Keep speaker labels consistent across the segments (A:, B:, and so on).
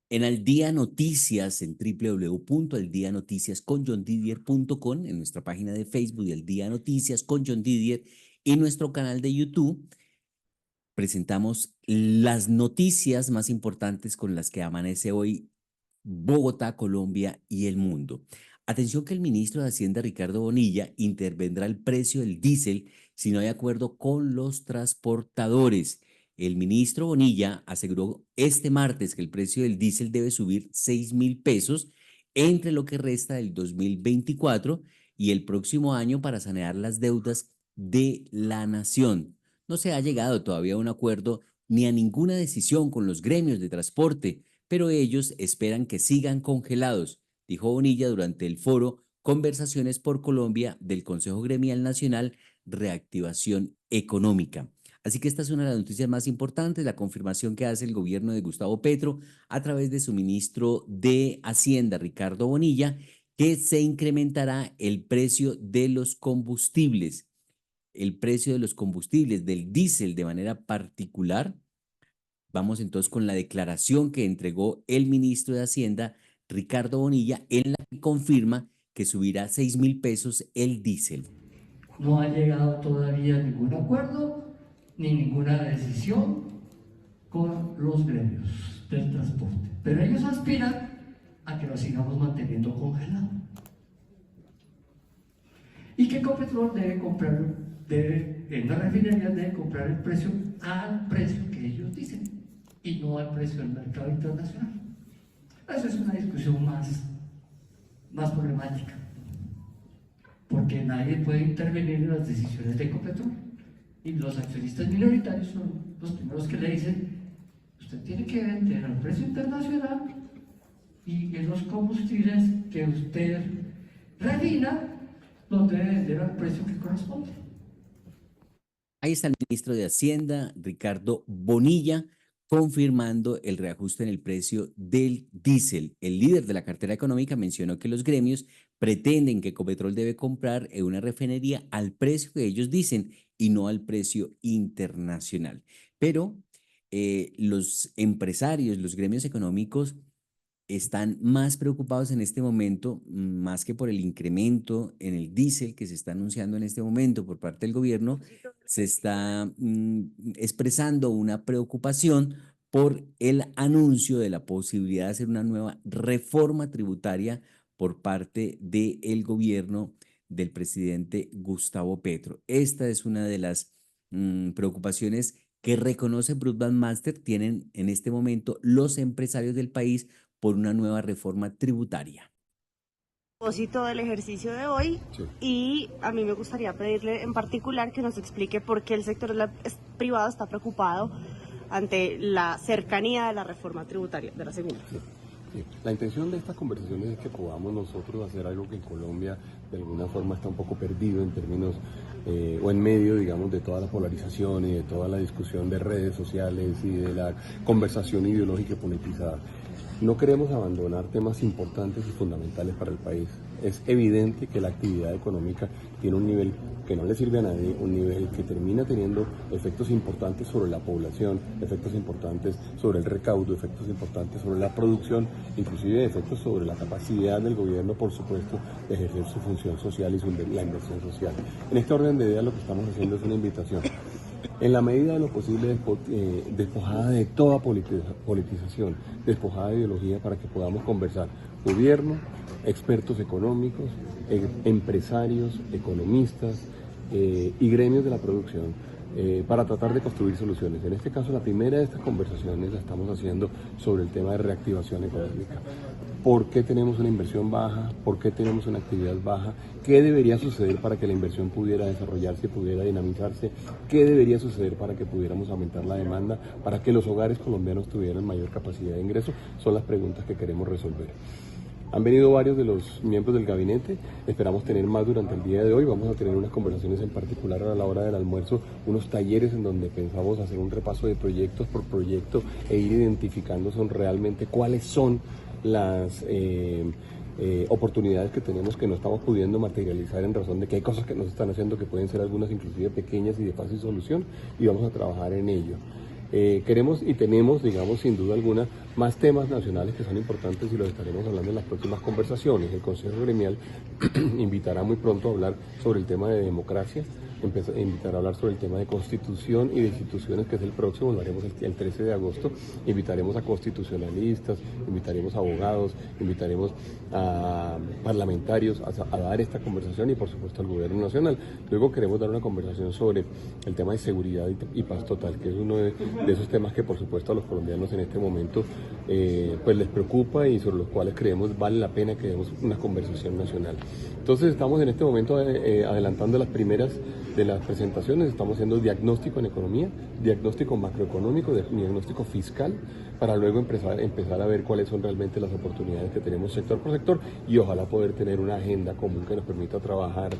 A: En Al Día Noticias, en www.aldianoticiasconjohndidier.com, en nuestra página de Facebook de Al Día Noticias con John Didier y nuestro canal de YouTube, presentamos las noticias más importantes con las que amanece hoy Bogotá, Colombia y el mundo. Atención que el ministro de Hacienda, Ricardo Bonilla, intervendrá el precio del diésel si no hay acuerdo con los transportadores. El ministro Bonilla aseguró este martes que el precio del diésel debe subir 6.000 pesos entre lo que resta del 2024 y el próximo año para sanear las deudas de la nación. No se ha llegado todavía a un acuerdo ni a ninguna decisión con los gremios de transporte, pero ellos esperan que sigan congelados, dijo Bonilla durante el foro Conversaciones por Colombia del Consejo Gremial Nacional Reactivación Económica. Así que esta es una de las noticias más importantes, la confirmación que hace el gobierno de Gustavo Petro a través de su ministro de Hacienda, Ricardo Bonilla, que se incrementará el precio de los combustibles, del diésel de manera particular. Vamos entonces con la declaración que entregó el ministro de Hacienda, Ricardo Bonilla, en la que confirma que subirá 6.000 pesos el diésel.
B: No ha llegado todavía ningún acuerdo ni ninguna decisión con los gremios del transporte, pero ellos aspiran a que lo sigamos manteniendo congelado y que Ecopetrol debe comprar, en la refinería debe comprar el precio al precio que ellos dicen y no al precio del mercado internacional. Eso es una discusión más problemática, porque nadie puede intervenir en las decisiones de Ecopetrol y los accionistas minoritarios son los primeros que le dicen: usted tiene que vender al precio internacional y en los combustibles que usted refina los debe vender al precio que corresponde.
A: Ahí está el ministro de Hacienda, Ricardo Bonilla, confirmando el reajuste en el precio del diésel. El líder de la cartera económica mencionó que los gremios pretenden que Ecopetrol debe comprar en una refinería al precio que ellos dicen y no al precio internacional. Pero los empresarios, los gremios económicos están más preocupados en este momento, más que por el incremento en el diésel que se está anunciando en este momento por parte del gobierno, se está expresando una preocupación por el anuncio de la posibilidad de hacer una nueva reforma tributaria por parte del gobierno del presidente Gustavo Petro. Esta es una de las preocupaciones que reconoce Bruce Van Master tienen en este momento los empresarios del país por una nueva reforma tributaria.
C: Propósito del ejercicio de hoy, sí. Y a mí me gustaría pedirle en particular que nos explique por qué el sector privado está preocupado ante la cercanía de la reforma tributaria de la segunda.
D: Sí. Sí. La intención de estas conversaciones es que podamos nosotros hacer algo que en Colombia de alguna forma está un poco perdido en términos o en medio, digamos, de toda la polarización y de toda la discusión de redes sociales y de la conversación ideológica y politizada. No queremos abandonar temas importantes y fundamentales para el país. Es evidente que la actividad económica tiene un nivel que no le sirve a nadie, un nivel que termina teniendo efectos importantes sobre la población, efectos importantes sobre el recaudo, efectos importantes sobre la producción, inclusive efectos sobre la capacidad del gobierno, por supuesto, de ejercer su función social y la inversión social. En este orden de ideas lo que estamos haciendo es una invitación. En la medida de lo posible, despojada de toda politización, despojada de ideología, para que podamos conversar gobierno, expertos económicos, empresarios, economistas y gremios de la producción, para tratar de construir soluciones. En este caso, la primera de estas conversaciones la estamos haciendo sobre el tema de reactivación económica. ¿Por qué tenemos una inversión baja? ¿Por qué tenemos una actividad baja? ¿Qué debería suceder para que la inversión pudiera desarrollarse, pudiera dinamizarse? ¿Qué debería suceder para que pudiéramos aumentar la demanda, para que los hogares colombianos tuvieran mayor capacidad de ingreso? Son las preguntas que queremos resolver. Han venido varios de los miembros del gabinete, esperamos tener más durante el día de hoy. Vamos a tener unas conversaciones en particular a la hora del almuerzo, unos talleres en donde pensamos hacer un repaso de proyectos por proyecto e ir identificando realmente cuáles son las oportunidades que tenemos que no estamos pudiendo materializar en razón de que hay cosas que nos están haciendo que pueden ser algunas inclusive pequeñas y de fácil solución, y vamos a trabajar en ello. Queremos y tenemos, digamos, sin duda alguna, más temas nacionales que son importantes y los estaremos hablando en las próximas conversaciones. El Consejo Gremial invitará muy pronto a hablar sobre el tema de democracia, invitará a hablar sobre el tema de constitución y de instituciones, que es el próximo, lo haremos el 13 de agosto. Invitaremos a constitucionalistas, invitaremos a abogados, invitaremos a parlamentarios a dar esta conversación y por supuesto al gobierno nacional. Luego queremos dar una conversación sobre el tema de seguridad y paz total, que es uno de esos temas que por supuesto a los colombianos en este momento pues les preocupa y sobre los cuales creemos vale la pena que demos una conversación nacional. Entonces estamos en este momento adelantando las primeras de las presentaciones, estamos haciendo diagnóstico en economía, diagnóstico macroeconómico, diagnóstico fiscal, para luego empezar a ver cuáles son realmente las oportunidades que tenemos sector por sector y ojalá poder tener una agenda común que nos permita trabajar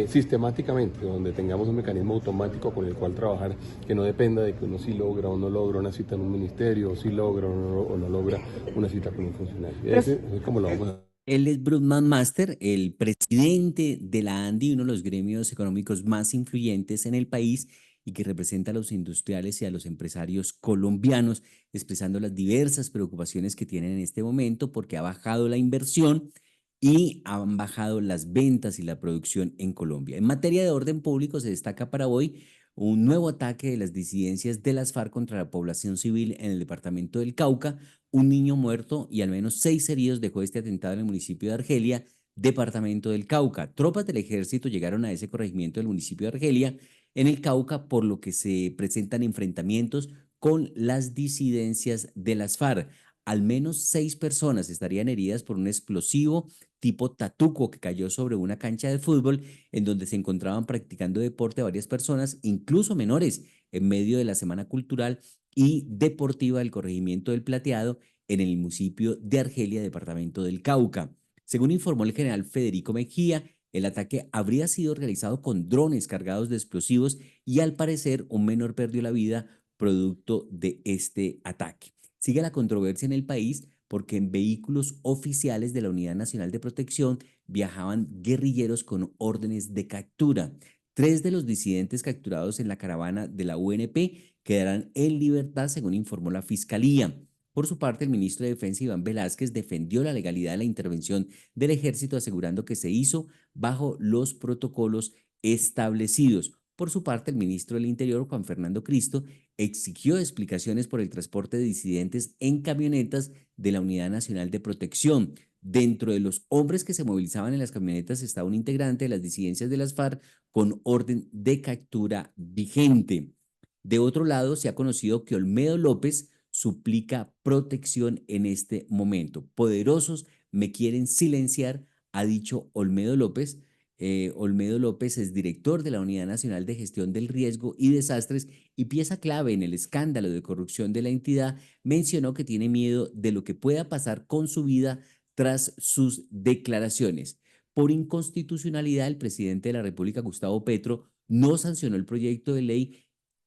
D: sistemáticamente, donde tengamos un mecanismo automático con el cual trabajar, que no dependa de que uno sí logra o no logra una cita en un ministerio, o sí logra o no logra una cita con un funcionario. Ese es como lo vamos a...
A: Él es Broodman Master, el presidente de la ANDI, uno de los gremios económicos más influyentes en el país y que representa a los industriales y a los empresarios colombianos, expresando las diversas preocupaciones que tienen en este momento porque ha bajado la inversión y han bajado las ventas y la producción en Colombia. En materia de orden público se destaca para hoy un nuevo ataque de las disidencias de las FARC contra la población civil en el departamento del Cauca. Un niño muerto y al menos 6 heridos dejó este atentado en el municipio de Argelia, departamento del Cauca. Tropas del ejército llegaron a ese corregimiento del municipio de Argelia, en el Cauca, por lo que se presentan enfrentamientos con las disidencias de las FARC. Al menos 6 personas estarían heridas por un explosivo tipo tatuco que cayó sobre una cancha de fútbol en donde se encontraban practicando deporte varias personas, incluso menores, en medio de la Semana Cultural y Deportiva del Corregimiento del Plateado en el municipio de Argelia, departamento del Cauca. Según informó el general Federico Mejía, el ataque habría sido realizado con drones cargados de explosivos y al parecer un menor perdió la vida producto de este ataque. Sigue la controversia en el país porque en vehículos oficiales de la Unidad Nacional de Protección viajaban guerrilleros con órdenes de captura. 3 de los disidentes capturados en la caravana de la UNP quedarán en libertad, según informó la Fiscalía. Por su parte, el ministro de Defensa, Iván Velázquez, defendió la legalidad de la intervención del ejército, asegurando que se hizo bajo los protocolos establecidos. Por su parte, el ministro del Interior, Juan Fernando Cristo, exigió explicaciones por el transporte de disidentes en camionetas de la Unidad Nacional de Protección. Dentro de los hombres que se movilizaban en las camionetas estaba un integrante de las disidencias de las FARC con orden de captura vigente. De otro lado, se ha conocido que Olmedo López suplica protección en este momento. Poderosos me quieren silenciar, ha dicho Olmedo López. Olmedo López es director de la Unidad Nacional de Gestión del Riesgo y Desastres y pieza clave en el escándalo de corrupción de la entidad. Mencionó que tiene miedo de lo que pueda pasar con su vida tras sus declaraciones. Por inconstitucionalidad, el presidente de la República, Gustavo Petro, no sancionó el proyecto de ley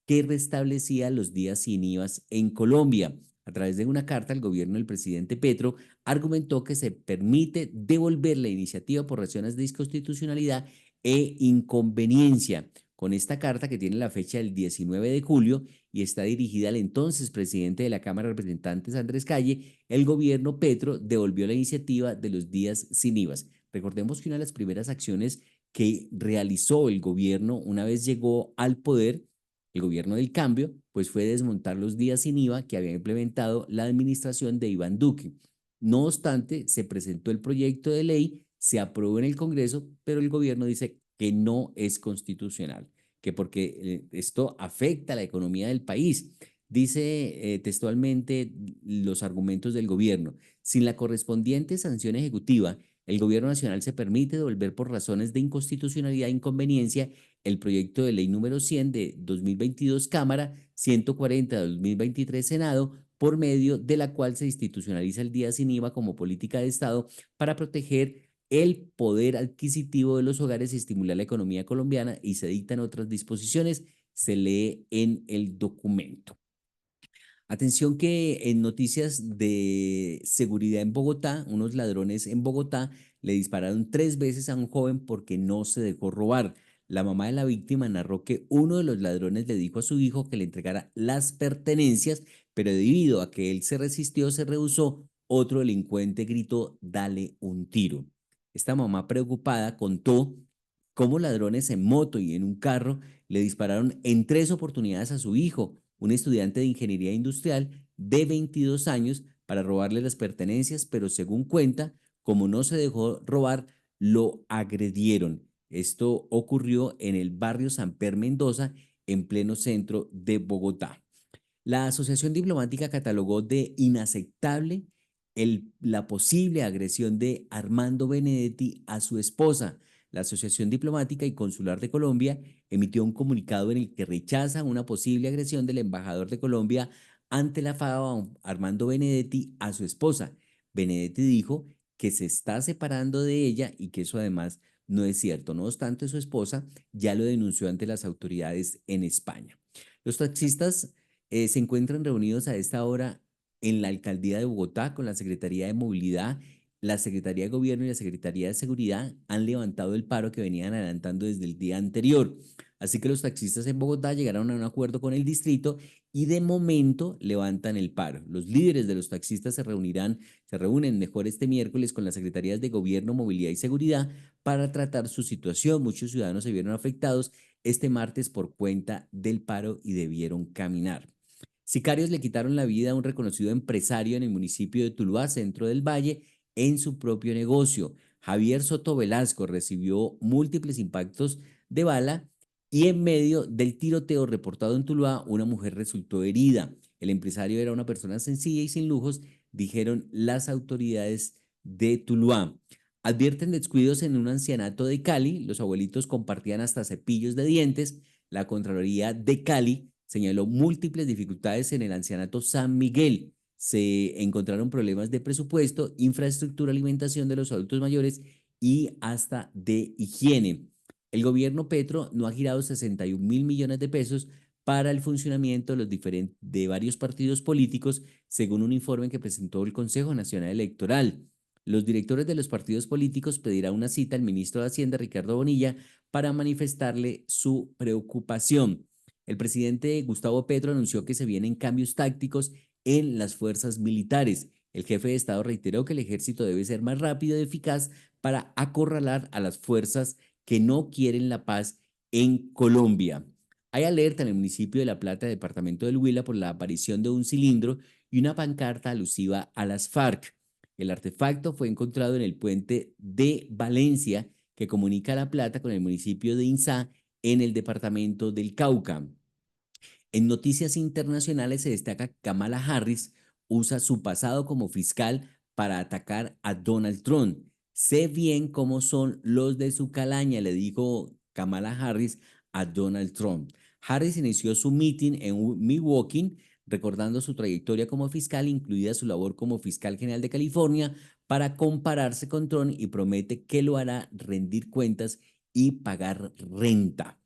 A: que restablecía los días sin IVA en Colombia. A través de una carta, el gobierno del presidente Petro argumentó que se permite devolver la iniciativa por razones de inconstitucionalidad e inconveniencia. Con esta carta, que tiene la fecha del 19 de julio y está dirigida al entonces presidente de la Cámara de Representantes, Andrés Calle, el gobierno Petro devolvió la iniciativa de los días sin IVA. Recordemos que una de las primeras acciones que realizó el gobierno una vez llegó al poder, el gobierno del cambio, pues fue desmontar los días sin IVA que había implementado la administración de Iván Duque. No obstante, se presentó el proyecto de ley, se aprobó en el Congreso, pero el gobierno dice que no es constitucional, que porque esto afecta a la economía del país. Dice textualmente los argumentos del gobierno: sin la correspondiente sanción ejecutiva, el gobierno nacional se permite devolver por razones de inconstitucionalidad e inconveniencia el proyecto de ley número 100 de 2022 Cámara, 140 de 2023 Senado, por medio de la cual se institucionaliza el día sin IVA como política de Estado para proteger el poder adquisitivo de los hogares y estimular la economía colombiana, y se dictan otras disposiciones. Se lee en el documento. Atención que en noticias de seguridad en Bogotá, unos ladrones en Bogotá le dispararon 3 veces a un joven porque no se dejó robar. La mamá de la víctima narró que uno de los ladrones le dijo a su hijo que le entregara las pertenencias, pero debido a que él se resistió, se rehusó, otro delincuente gritó: "Dale un tiro". Esta mamá preocupada contó cómo ladrones en moto y en un carro le dispararon en 3 oportunidades a su hijo, un estudiante de ingeniería industrial de 22 años, para robarle las pertenencias, pero según cuenta, como no se dejó robar, lo agredieron. Esto ocurrió en el barrio Samper Mendoza, en pleno centro de Bogotá. La Asociación Diplomática catalogó de inaceptable la posible agresión de Armando Benedetti a su esposa. La Asociación Diplomática y Consular de Colombia emitió un comunicado en el que rechaza una posible agresión del embajador de Colombia ante la FAO, Armando Benedetti, a su esposa. Benedetti dijo que se está separando de ella y que eso además no es cierto. No obstante, su esposa ya lo denunció ante las autoridades en España. Los taxistas se encuentran reunidos a esta hora en la Alcaldía de Bogotá con la Secretaría de Movilidad, la Secretaría de Gobierno y la Secretaría de Seguridad. Han levantado el paro que venían adelantando desde el día anterior. Así que los taxistas en Bogotá llegaron a un acuerdo con el distrito y de momento levantan el paro. Los líderes de los taxistas se reúnen mejor este miércoles con las Secretarías de Gobierno, Movilidad y Seguridad para tratar su situación. Muchos ciudadanos se vieron afectados este martes por cuenta del paro y debieron caminar. Sicarios le quitaron la vida a un reconocido empresario en el municipio de Tuluá, centro del Valle, en su propio negocio. Javier Soto Velasco recibió múltiples impactos de bala y en medio del tiroteo reportado en Tuluá, una mujer resultó herida. El empresario era una persona sencilla y sin lujos, dijeron las autoridades de Tuluá. Advierten descuidos en un ancianato de Cali. Los abuelitos compartían hasta cepillos de dientes. La Contraloría de Cali señaló múltiples dificultades en el ancianato San Miguel. Se encontraron problemas de presupuesto, infraestructura, alimentación de los adultos mayores y hasta de higiene. El gobierno Petro no ha girado 61.000 millones de pesos para el funcionamiento de varios partidos políticos, según un informe que presentó el Consejo Nacional Electoral. Los directores de los partidos políticos pedirán una cita al ministro de Hacienda, Ricardo Bonilla, para manifestarle su preocupación. El presidente Gustavo Petro anunció que se vienen cambios tácticos en las fuerzas militares. El jefe de Estado reiteró que el ejército debe ser más rápido y eficaz para acorralar a las fuerzas que no quieren la paz en Colombia. Hay alerta en el municipio de La Plata, departamento del Huila, por la aparición de un cilindro y una pancarta alusiva a las FARC. El artefacto fue encontrado en el puente de Valencia, que comunica La Plata con el municipio de Inzá, en el departamento del Cauca. En noticias internacionales se destaca que Kamala Harris usa su pasado como fiscal para atacar a Donald Trump. Sé bien cómo son los de su calaña, le dijo Kamala Harris a Donald Trump. Harris inició su meeting en Milwaukee, recordando su trayectoria como fiscal, incluida su labor como fiscal general de California, para compararse con Trump, y promete que lo hará rendir cuentas y pagar renta.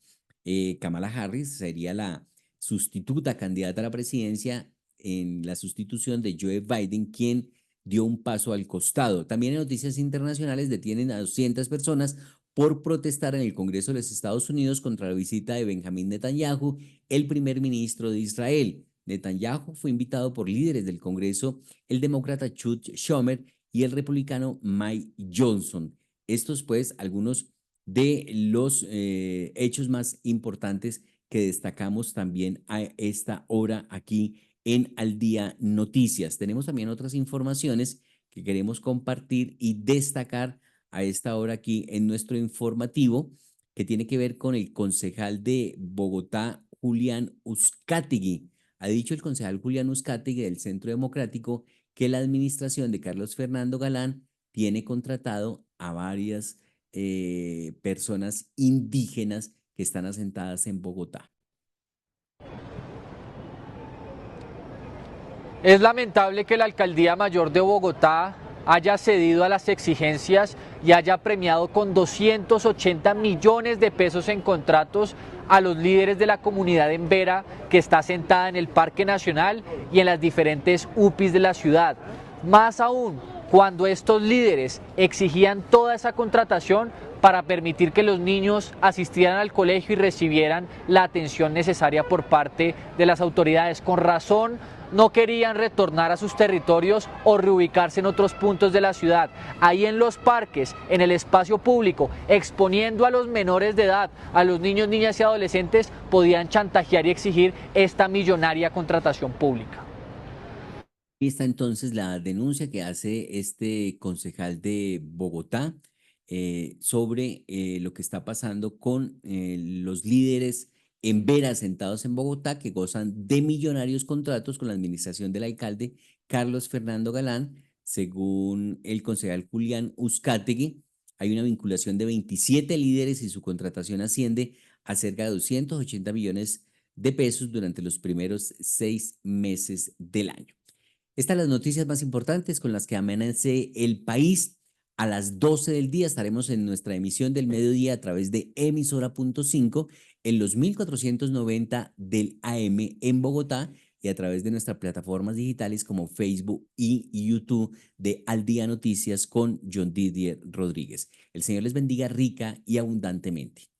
A: Kamala Harris sería la sustituta candidata a la presidencia en la sustitución de Joe Biden, quien dio un paso al costado. También en noticias internacionales detienen a 200 personas por protestar en el Congreso de los Estados Unidos contra la visita de Benjamín Netanyahu, el primer ministro de Israel. Netanyahu fue invitado por líderes del Congreso, el demócrata Chuck Schumer y el republicano Mike Johnson. Estos, pues, algunos de los hechos más importantes que destacamos también a esta hora aquí en Al Día Noticias. Tenemos también otras informaciones que queremos compartir y destacar a esta hora aquí en nuestro informativo, que tiene que ver con el concejal de Bogotá, Julián Uzcategui. Ha dicho el concejal Julián Uzcategui del Centro Democrático que la administración de Carlos Fernando Galán tiene contratado a varias personas indígenas que están asentadas en Bogotá.
E: Es lamentable que la Alcaldía Mayor de Bogotá haya cedido a las exigencias y haya premiado con 280 millones de pesos en contratos a los líderes de la comunidad embera que está asentada en el Parque Nacional y en las diferentes UPIs de la ciudad. Más aún, cuando estos líderes exigían toda esa contratación para permitir que los niños asistieran al colegio y recibieran la atención necesaria por parte de las autoridades. Con razón, no querían retornar a sus territorios o reubicarse en otros puntos de la ciudad. Ahí en los parques, en el espacio público, exponiendo a los menores de edad, a los niños, niñas y adolescentes, podían chantajear y exigir esta millonaria contratación pública.
A: Ahí está entonces la denuncia que hace este concejal de Bogotá sobre lo que está pasando con los líderes en veras sentados en Bogotá que gozan de millonarios contratos con la administración del alcalde Carlos Fernando Galán. Según el concejal Julián Uzcategui, hay una vinculación de 27 líderes y su contratación asciende a cerca de 280 millones de pesos durante los primeros 6 meses del año. Estas son las noticias más importantes con las que amanece el país. A las 12 del día estaremos en nuestra emisión del mediodía a través de emisora.5 en los 1490 del AM en Bogotá y a través de nuestras plataformas digitales como Facebook y YouTube de Al Día Noticias con John Didier Rodríguez. El Señor les bendiga rica y abundantemente.